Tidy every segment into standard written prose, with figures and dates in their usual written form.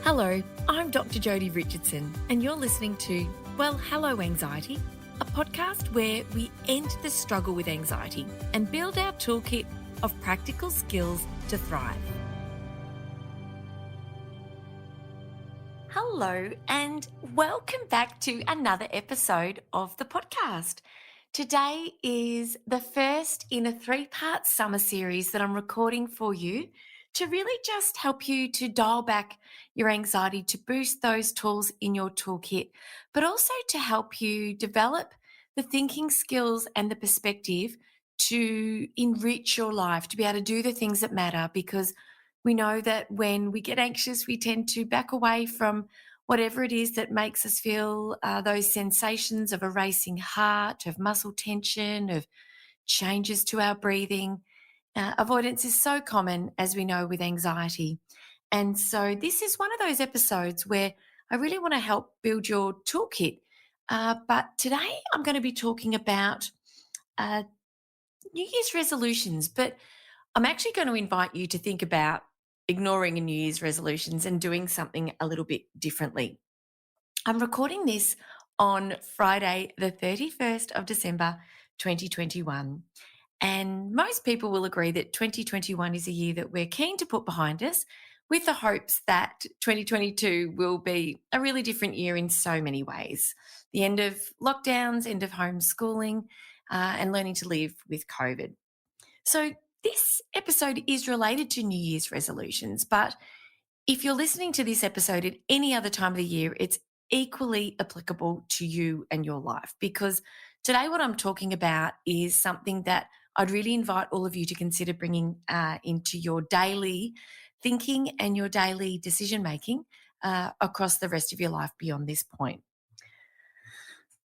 Hello, I'm Dr Jodi Richardson, and you're listening to Well, Hello Anxiety, a podcast where we end the struggle with anxiety and build our toolkit of practical skills to thrive. Hello, and welcome back to another episode of the podcast. Today is the first in a 3-part summer series that I'm recording for you to really just help you to dial back your anxiety, to boost those tools in your toolkit, but also to help you develop the thinking skills and the perspective to enrich your life, to be able to do the things that matter, because we know that when we get anxious, we tend to back away from whatever it is that makes us feel those sensations of a racing heart, of muscle tension, of changes to our breathing. Avoidance is so common, as we know, with anxiety. And so this is one of those episodes where I really want to help build your toolkit. But today I'm going to be talking about uh, New Year's resolutions, but I'm actually going to invite you to think about ignoring a New Year's resolutions and doing something a little bit differently. I'm recording this on Friday, the 31st of December, 2021. And most people will agree that 2021 is a year that we're keen to put behind us, with the hopes that 2022 will be a really different year in so many ways. The end of lockdowns, end of homeschooling, and learning to live with COVID. So this episode is related to New Year's resolutions, but if you're listening to this episode at any other time of the year, it's equally applicable to you and your life, because today what I'm talking about is something that I'd really invite all of you to consider bringing into your daily thinking and your daily decision making across the rest of your life beyond this point.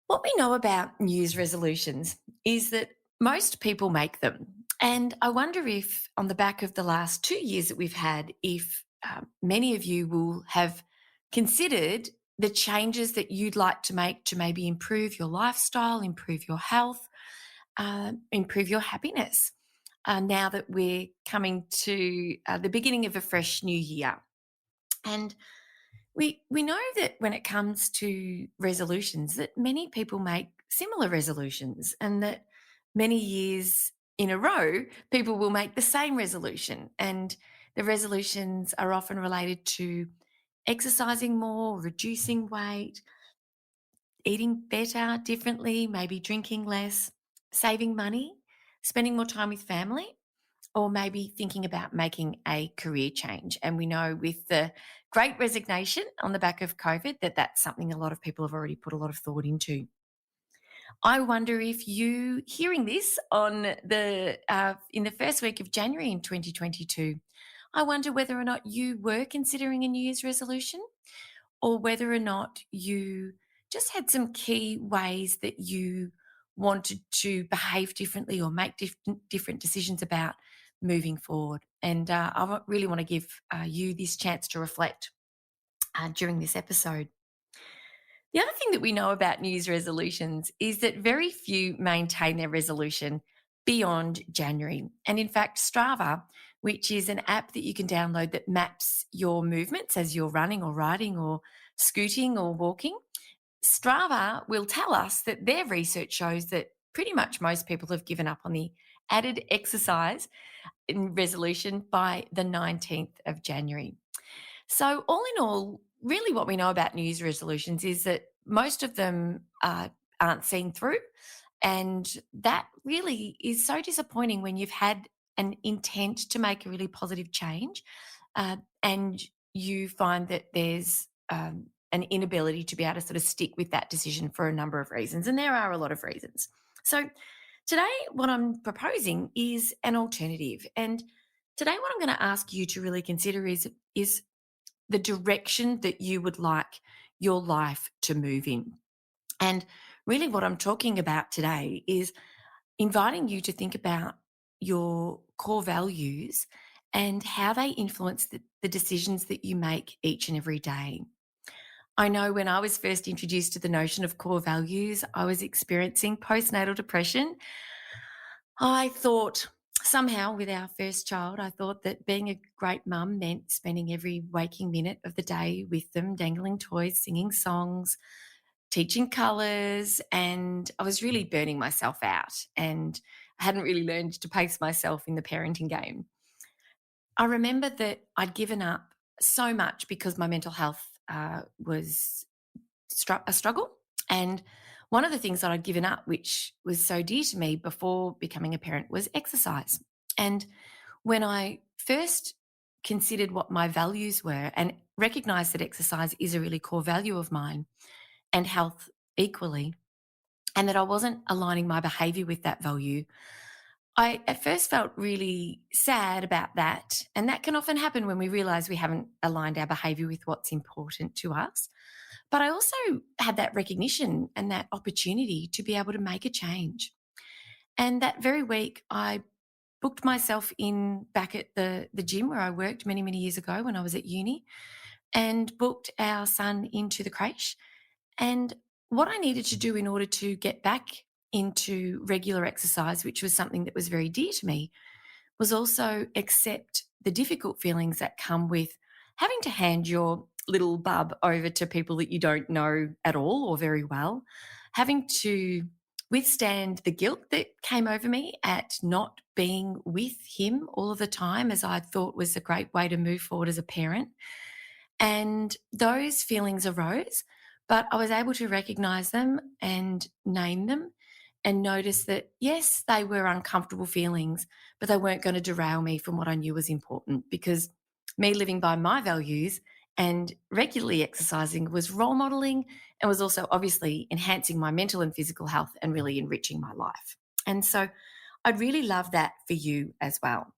What we know about New Year's resolutions is that most people make them. And I wonder if, on the back of the last 2 years that we've had, if many of you will have considered the changes that you'd like to make to maybe improve your lifestyle, improve your health, improve your happiness, now that we're coming to the beginning of a fresh new year. And we know that when it comes to resolutions, that many people make similar resolutions, and that many years in a row, people will make the same resolution. And the resolutions are often related to exercising more, reducing weight, eating better, differently, maybe drinking less, saving money, spending more time with family, or maybe thinking about making a career change. And we know with the great resignation on the back of COVID that that's something a lot of people have already put a lot of thought into. I wonder if you hearing this on the in the first week of January in 2022, I wonder whether or not you were considering a New Year's resolution, or whether or not you just had some key ways that you wanted to behave differently or make different decisions about moving forward. And really want to give you this chance to reflect during this episode. The other thing that we know about New Year's resolutions is that very few maintain their resolution beyond January. And in fact, Strava, which is an app that you can download that maps your movements as you're running or riding or scooting or walking, Strava will tell us that their research shows that pretty much most people have given up on the added exercise in resolution by the 19th of January. So all in all, really what we know about New Year's resolutions is that most of them aren't seen through. And that really is so disappointing when you've had an intent to make a really positive change and you find that there's an inability to be able to sort of stick with that decision for a number of reasons. And there are a lot of reasons. So today, what I'm proposing is an alternative. And today, what I'm going to ask you to really consider is the direction that you would like your life to move in. And really what I'm talking about today is inviting you to think about your core values and how they influence the decisions that you make each and every day. I know when I was first introduced to the notion of core values, I was experiencing postnatal depression. I thought Somehow, with our first child, I thought that being a great mum meant spending every waking minute of the day with them, dangling toys, singing songs, teaching colours, and I was really burning myself out and I hadn't really learned to pace myself in the parenting game. I remember that I'd given up so much because my mental health was a struggle. And one of the things that I'd given up, which was so dear to me before becoming a parent, was exercise. And when I first considered what my values were and recognized that exercise is a really core value of mine and health equally, and that I wasn't aligning my behavior with that value, I at first felt really sad about that. And that can often happen when we realize we haven't aligned our behavior with what's important to us. But I also had that recognition and that opportunity to be able to make a change. And that very week, I booked myself in back at the gym where I worked many, many years ago when I was at uni and booked our son into the creche. And what I needed to do in order to get back into regular exercise, which was something that was very dear to me, was also accept the difficult feelings that come with having to hand your little bub over to people that you don't know at all or very well, having to withstand the guilt that came over me at not being with him all of the time, as I thought was a great way to move forward as a parent. And those feelings arose, but I was able to recognize them and name them and notice that, yes, they were uncomfortable feelings, but they weren't going to derail me from what I knew was important, because me living by my values and regularly exercising was role modeling and was also obviously enhancing my mental and physical health and really enriching my life. And so I'd really love that for you as well.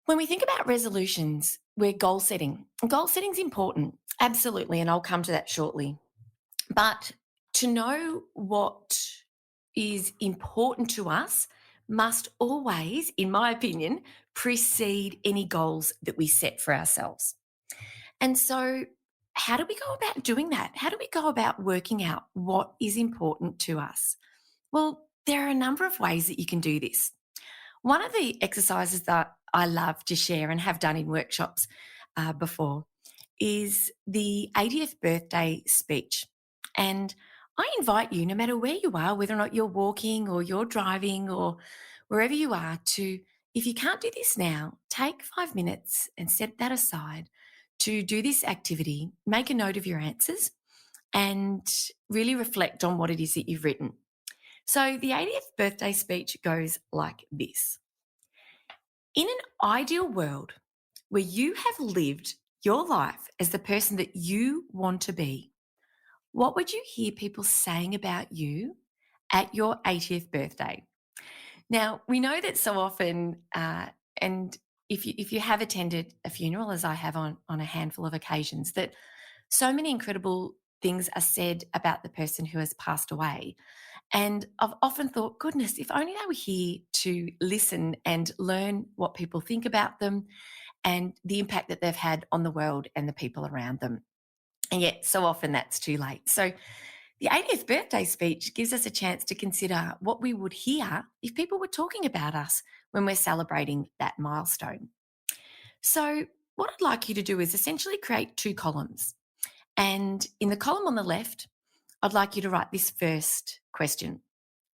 When we think about resolutions, we're goal setting. Goal setting is important, absolutely, and I'll come to that shortly. But to know what is important to us must always, in my opinion, precede any goals that we set for ourselves. And so, how do we go about doing that? How do we go about working out what is important to us? Well, there are a number of ways that you can do this. One of the exercises that I love to share and have done in workshops before is the 80th birthday speech. And I invite you, no matter where you are, whether or not you're walking or you're driving or wherever you are, to, if you can't do this now, take 5 minutes and set that aside to do this activity. Make a note of your answers and really reflect on what it is that you've written. So the 80th birthday speech goes like this. In an ideal world where you have lived your life as the person that you want to be, what would you hear people saying about you at your 80th birthday? Now, we know that so often, and if you have attended a funeral, as I have on a handful of occasions, that so many incredible things are said about the person who has passed away. And I've often thought, goodness, if only they were here to listen and learn what people think about them and the impact that they've had on the world and the people around them. And yet, so often that's too late. So, the 80th birthday speech gives us a chance to consider what we would hear if people were talking about us when we're celebrating that milestone. So, what I'd like you to do is essentially create two columns. And in the column on the left, I'd like you to write this first question.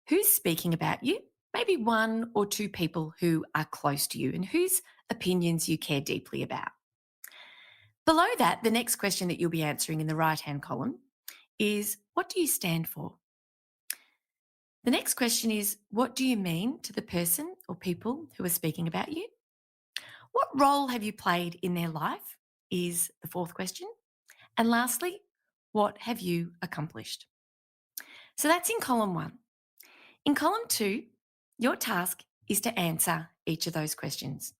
Who's speaking about you? Maybe one or two people who are close to you and whose opinions you care deeply about. Below that, the next question that you'll be answering in the right-hand column is, what do you stand for? The next question is, what do you mean to the person or people who are speaking about you? What role have you played in their life is the fourth question. And lastly, what have you accomplished? So that's in column one. In column two, your task is to answer each of those questions.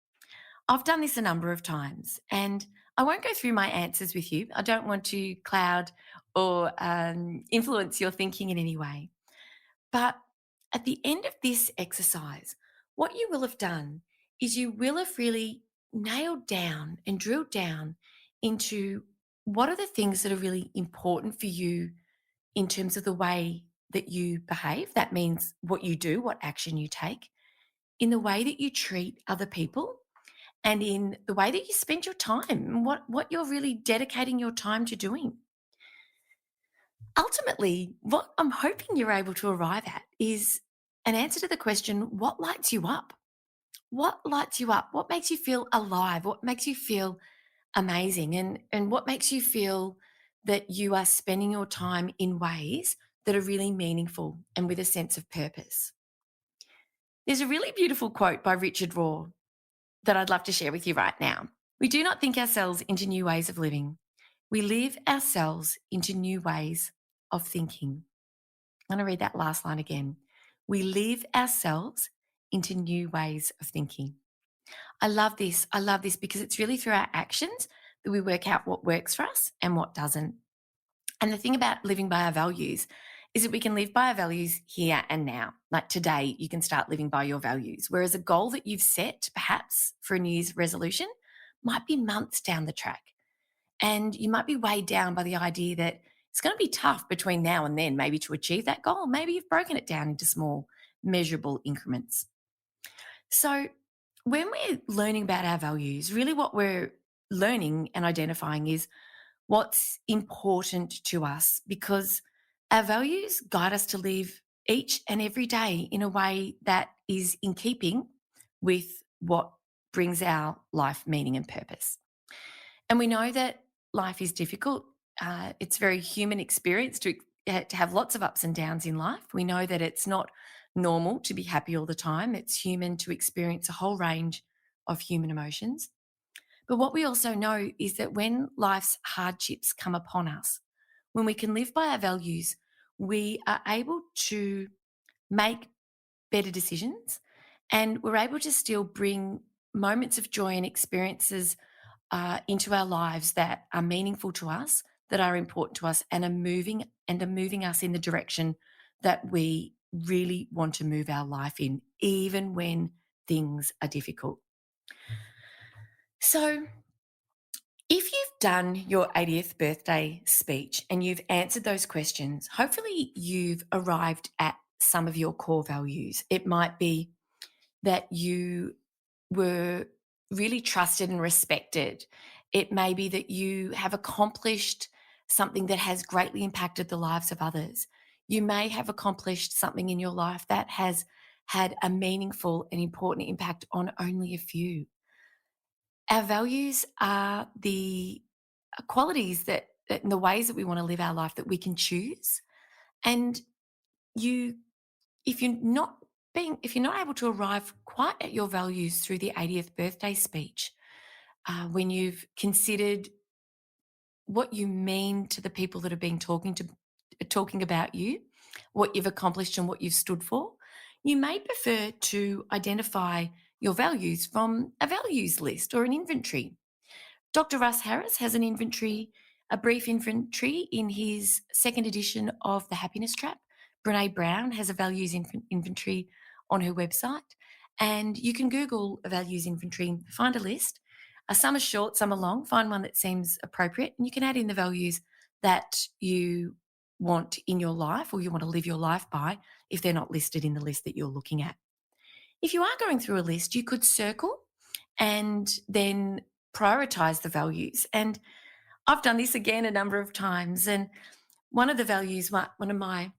I've done this a number of times and I won't go through my answers with you. I don't want to cloud or influence your thinking in any way. But at the end of this exercise, what you will have done is you will have really nailed down and drilled down into what are the things that are really important for you in terms of the way that you behave. That means what you do, what action you take. in the way that you treat other people and in the way that you spend your time and what you're really dedicating your time to doing. Ultimately, what I'm hoping you're able to arrive at is an answer to the question, what lights you up? What lights you up? What makes you feel alive? What makes you feel amazing? And what makes you feel that you are spending your time in ways that are really meaningful and with a sense of purpose? There's a really beautiful quote by Richard Rohr that I'd love to share with you right now. We do not think ourselves into new ways of living. We live ourselves into new ways of thinking. I'm going to read that last line again. We live ourselves into new ways of thinking. I love this. I love this because it's really through our actions that we work out what works for us and what doesn't. And the thing about living by our values is that we can live by our values here and now. Like today, you can start living by your values. Whereas a goal that you've set, perhaps for a New Year's resolution, might be months down the track. And you might be weighed down by the idea that it's going to be tough between now and then, maybe to achieve that goal. Maybe you've broken it down into small, measurable increments. So, when we're learning about our values, really what we're learning and identifying is what's important to us because our values guide us to live each and every day in a way that is in keeping with what brings our life meaning and purpose. And we know that life is difficult. It's a very human experience to have lots of ups and downs in life. We know that it's not normal to be happy all the time. It's human to experience a whole range of human emotions. But what we also know is that when life's hardships come upon us, when we can live by our values, we are able to make better decisions and we're able to still bring moments of joy and experiences into our lives that are meaningful to us, that are important to us, and are moving us in the direction that we really want to move our life in, even when things are difficult. So, if you've done your 80th birthday speech and you've answered those questions, hopefully you've arrived at some of your core values. It might be that you were really trusted and respected. It may be that you have accomplished something that has greatly impacted the lives of others. You may have accomplished something in your life that has had a meaningful and important impact on only a few. Our values are the qualities that in the ways that we want to live our life that we can choose. And you if you're not able to arrive quite at your values through the 80th birthday speech, when you've considered what you mean to the people that have been talking about you, what you've accomplished and what you've stood for, you may prefer to identify your values from a values list or an inventory. Dr. Russ Harris has a brief inventory in his second edition of The Happiness Trap. Brene Brown has a values inventory on her website. And you can Google a values inventory, find a list. Some are short, some are long. Find one that seems appropriate, and you can add in the values that you want in your life or you want to live your life by if they're not listed in the list that you're looking at. If you are going through a list, you could circle and then prioritize the values. And I've done this again a number of times. And one of my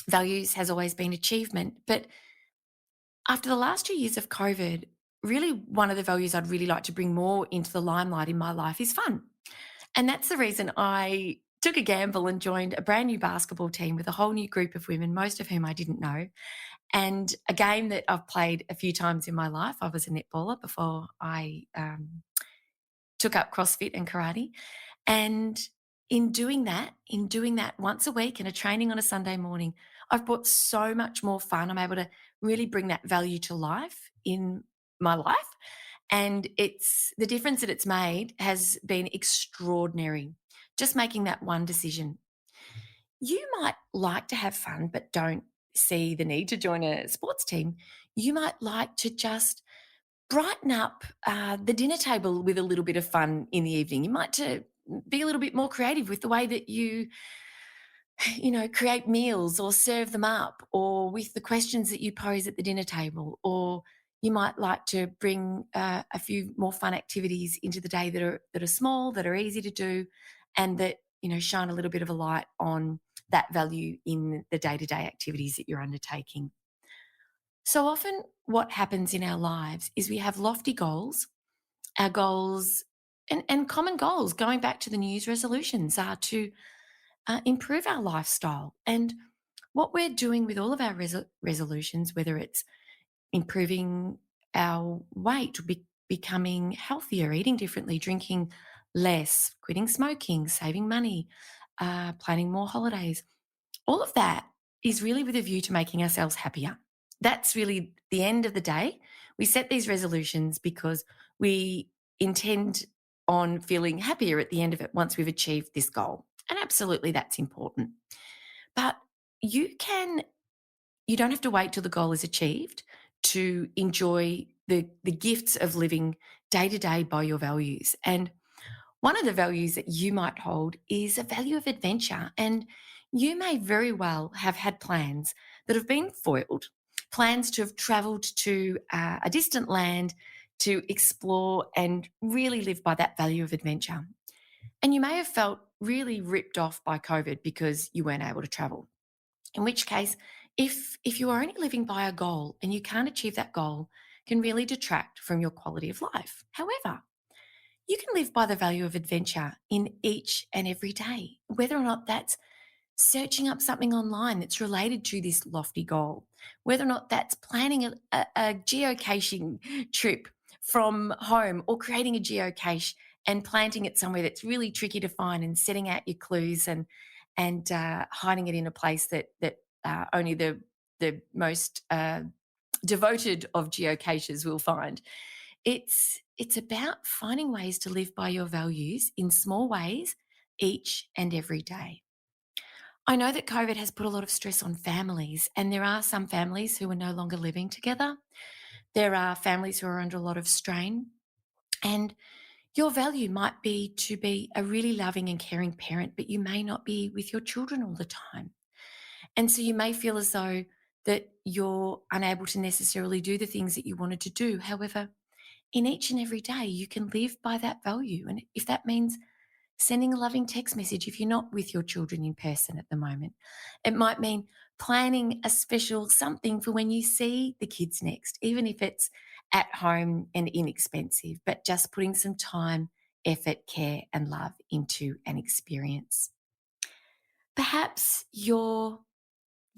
values has always been achievement. But after the last 2 years of COVID, really one of the values I'd really like to bring more into the limelight in my life is fun. And that's the reason I took a gamble and joined a brand new basketball team with a whole new group of women, most of whom I didn't know. And a game that I've played a few times in my life. I was a netballer before I took up CrossFit and karate. And in doing that once a week and a training on a Sunday morning, I've brought so much more fun. I'm able to really bring that value to life in my life. And it's the difference that it's made has been extraordinary. Just making that one decision. You might like to have fun, but don't see the need to join a sports team. You might like to just brighten up the dinner table with a little bit of fun in the evening. You might to be a little bit more creative with the way that you create meals or serve them up, or with the questions that you pose at the dinner table, or you might like to bring a few more fun activities into the day that are small, that are easy to do, and that shine a little bit of a light on that value in the day-to-day activities that you're undertaking. So often, what happens in our lives is we have lofty goals. Our goals and common goals, going back to the New Year's resolutions, are to improve our lifestyle. And what we're doing with all of our resolutions, whether it's improving our weight, becoming healthier, eating differently, drinking less, quitting smoking, saving money, planning more holidays, all of that is really with a view to making ourselves happier. That's really the end of the day. We set these resolutions because we intend on feeling happier at the end of it once we've achieved this goal. And absolutely, that's important. But you can, you don't have to wait till the goal is achieved to enjoy the gifts of living day to day by your values. And one of the values that you might hold is a value of adventure. And you may very well have had plans that have been foiled, plans to have travelled to a distant land to explore and really live by that value of adventure. And you may have felt really ripped off by COVID because you weren't able to travel. In which case, if you are only living by a goal and you can't achieve that goal, can really detract from your quality of life. However, you can live by the value of adventure in each and every day, whether or not that's searching up something online that's related to this lofty goal, whether or not that's planning a geocaching trip from home, or creating a geocache and planting it somewhere that's really tricky to find, and setting out your clues and hiding it in a place that only the most devoted of geocaches will find. It's about finding ways to live by your values in small ways each and every day. I know that COVID has put a lot of stress on families, and there are some families who are no longer living together. There are families who are under a lot of strain, and your value might be to be a really loving and caring parent, but you may not be with your children all the time. And so you may feel as though that you're unable to necessarily do the things that you wanted to do. However, in each and every day, you can live by that value. And if that means sending a loving text message if you're not with your children in person at the moment, it might mean planning a special something for when you see the kids next, even if it's at home and inexpensive, but just putting some time, effort, care, and love into an experience. Perhaps your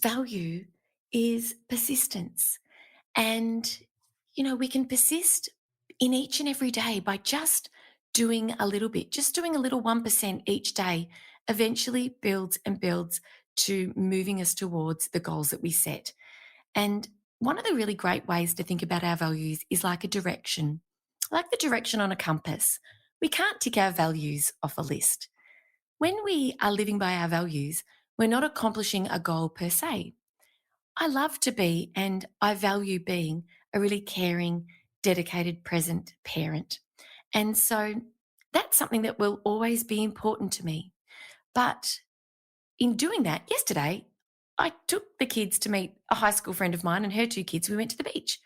value is persistence. And, we can persist in each and every day by just doing a little bit, just doing a little 1% each day, eventually builds and builds to moving us towards the goals that we set. And one of the really great ways to think about our values is like a direction, like the direction on a compass. We can't tick our values off a list. When we are living by our values, we're not accomplishing a goal per se. I love to be, and I value being, a really caring, dedicated, present parent. And so that's something that will always be important to me. But in doing that, yesterday, I took the kids to meet a high school friend of mine and her two kids. We went to the beach.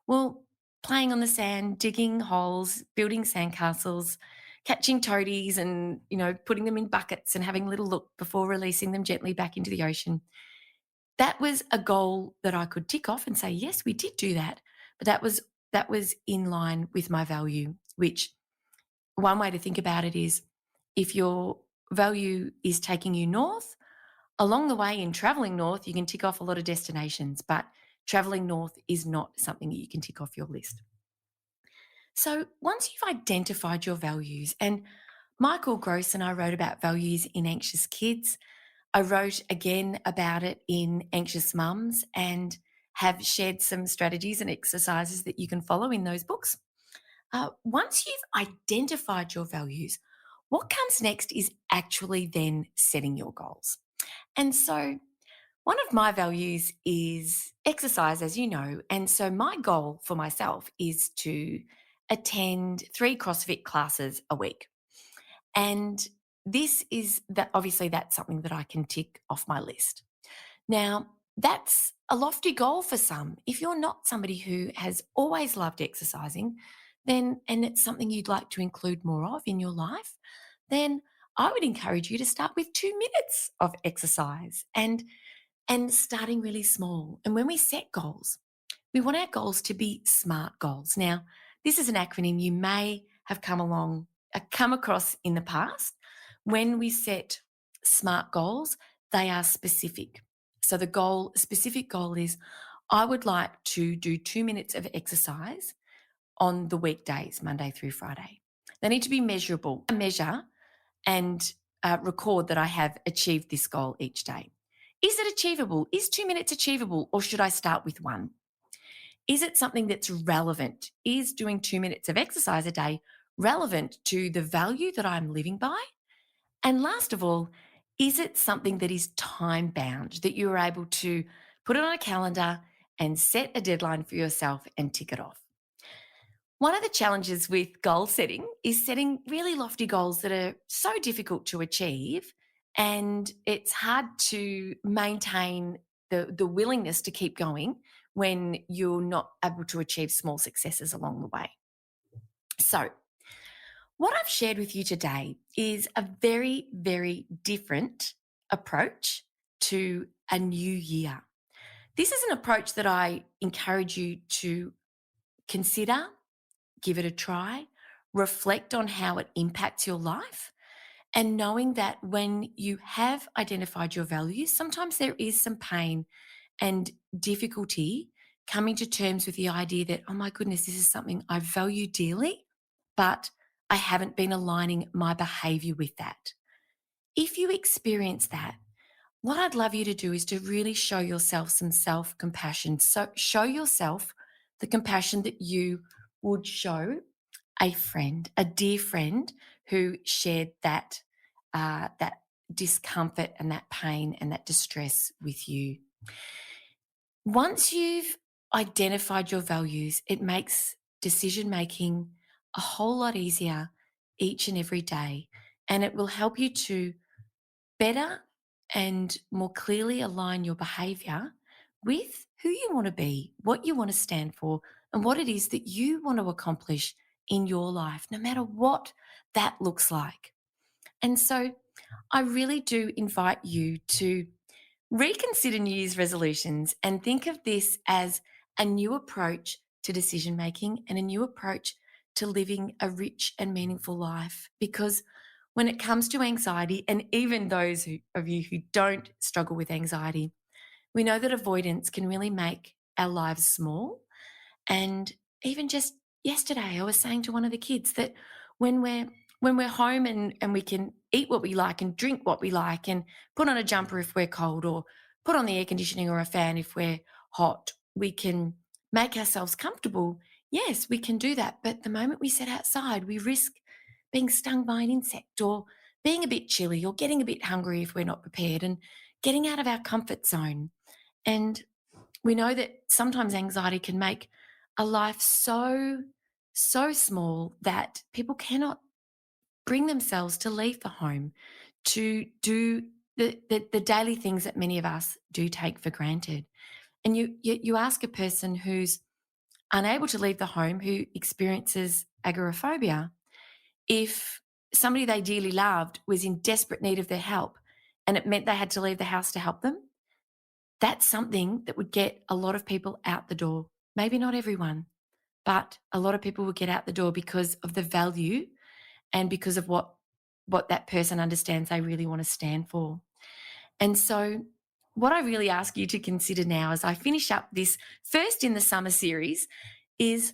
Well, playing on the sand, digging holes, building sandcastles, catching toadies and, putting them in buckets and having a little look before releasing them gently back into the ocean. That was a goal that I could tick off and say, yes, we did do that. But that was in line with my value, which one way to think about it is, if your value is taking you north, along the way in traveling north, you can tick off a lot of destinations, but traveling north is not something that you can tick off your list. So once you've identified your values, and Michael Gross and I wrote about values in Anxious Kids. I wrote again about it in Anxious Mums and have shared some strategies and exercises that you can follow in those books. Once you've identified your values, what comes next is actually then setting your goals. And so one of my values is exercise, as you know. And so my goal for myself is to attend 3 CrossFit classes a week. And this is that obviously that's something that I can tick off my list. Now, that's a lofty goal for some. If you're not somebody who has always loved exercising, then and it's something you'd like to include more of in your life, then I would encourage you to start with 2 minutes of exercise and starting really small. And when we set goals, we want our goals to be SMART goals. Now, this is an acronym you may have come across in the past. When we set SMART goals, they are specific. So specific goal is I would like to do 2 minutes of exercise on the weekdays, Monday through Friday. They need to be measurable. I measure and record that I have achieved this goal each day. Is it achievable? Is 2 minutes achievable, or should I start with one? Is it something that's relevant? Is doing 2 minutes of exercise a day relevant to the value that I'm living by? And last of all, is it something that is time bound, that you are able to put it on a calendar and set a deadline for yourself and tick it off? One of the challenges with goal setting is setting really lofty goals that are so difficult to achieve, and it's hard to maintain the willingness to keep going when you're not able to achieve small successes along the way. So, what I've shared with you today is a very, very different approach to a new year. This is an approach that I encourage you to consider, give it a try, reflect on how it impacts your life, and knowing that when you have identified your values, sometimes there is some pain and difficulty coming to terms with the idea that, oh my goodness, this is something I value dearly, but I haven't been aligning my behavior with that. If you experience that, what I'd love you to do is to really show yourself some self compassion. So, show yourself the compassion that you would show a friend, a dear friend who shared that discomfort and that pain and that distress with you. Once you've identified your values, it makes decision making a whole lot easier each and every day. And it will help you to better and more clearly align your behavior with who you want to be, what you want to stand for, and what it is that you want to accomplish in your life, no matter what that looks like. And so I really do invite you to reconsider New Year's resolutions and think of this as a new approach to decision making and a new approach to living a rich and meaningful life. Because when it comes to anxiety, and even those of you who don't struggle with anxiety, we know that avoidance can really make our lives small. And even just yesterday, I was saying to one of the kids that when we're home and we can eat what we like and drink what we like and put on a jumper if we're cold or put on the air conditioning or a fan if we're hot, we can make ourselves comfortable. Yes, we can do that. But the moment we set outside, we risk being stung by an insect or being a bit chilly or getting a bit hungry if we're not prepared and getting out of our comfort zone. And we know that sometimes anxiety can make a life so small that people cannot bring themselves to leave the home to do the daily things that many of us do take for granted. And you ask a person who's unable to leave the home, who experiences agoraphobia, if somebody they dearly loved was in desperate need of their help and it meant they had to leave the house to help them, that's something that would get a lot of people out the door. Maybe not everyone, but a lot of people would get out the door because of the value and because of what that person understands they really want to stand for. And so what I really ask you to consider now as I finish up this first in the summer series is,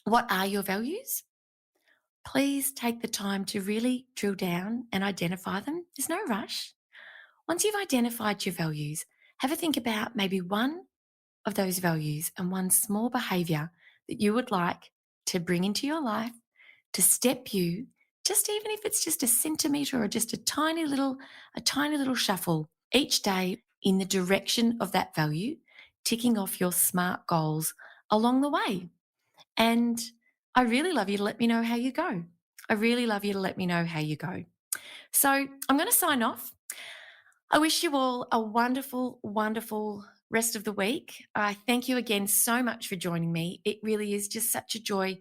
what are your values? Please take the time to really drill down and identify them. There's no rush. Once you've identified your values, have a think about maybe one of those values and one small behavior that you would like to bring into your life to step you, just even if it's just a centimetre or just a tiny little shuffle each day in the direction of that value, ticking off your SMART goals along the way. And I really love you to let me know how you go. I really love you to let me know how you go. So I'm going to sign off. I wish you all a wonderful, wonderful rest of the week. I thank you again so much for joining me. It really is just such a joy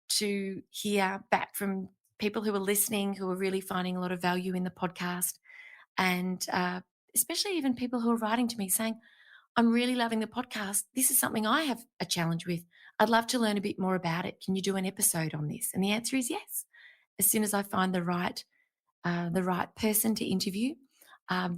to hear back from people who are listening, who are really finding a lot of value in the podcast, and especially even people who are writing to me saying, I'm really loving the podcast. This is something I have a challenge with. I'd love to learn a bit more about it. Can you do an episode on this? And the answer is yes. As soon as I find the right person to interview,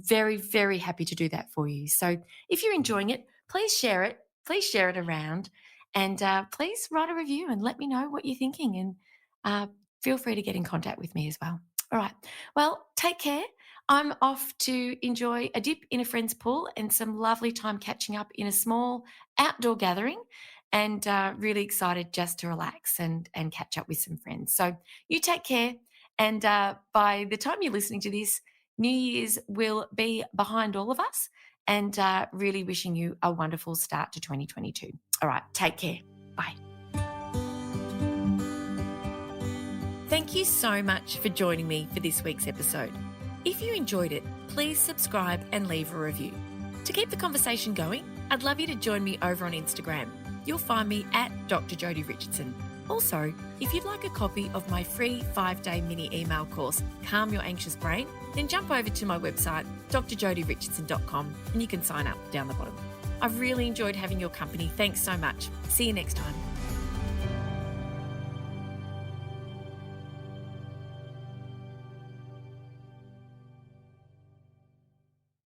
very, very happy to do that for you. So if you're enjoying it, please share it. Please share it around, and please write a review and let me know what you're thinking. And feel free to get in contact with me as well. All right. Well, take care. I'm off to enjoy a dip in a friend's pool and some lovely time catching up in a small outdoor gathering, and really excited just to relax and catch up with some friends. So you take care. And by the time you're listening to this, New Year's will be behind all of us, and really wishing you a wonderful start to 2022. All right. Take care. Bye. Thank you so much for joining me for this week's episode. If you enjoyed it, please subscribe and leave a review. To keep the conversation going, I'd love you to join me over on Instagram. You'll find me at Dr Jodi Richardson. Also, if you'd like a copy of my free 5-day mini email course, Calm Your Anxious Brain, then jump over to my website, drjodirichardson.com, and you can sign up down the bottom. I've really enjoyed having your company. Thanks so much. See you next time.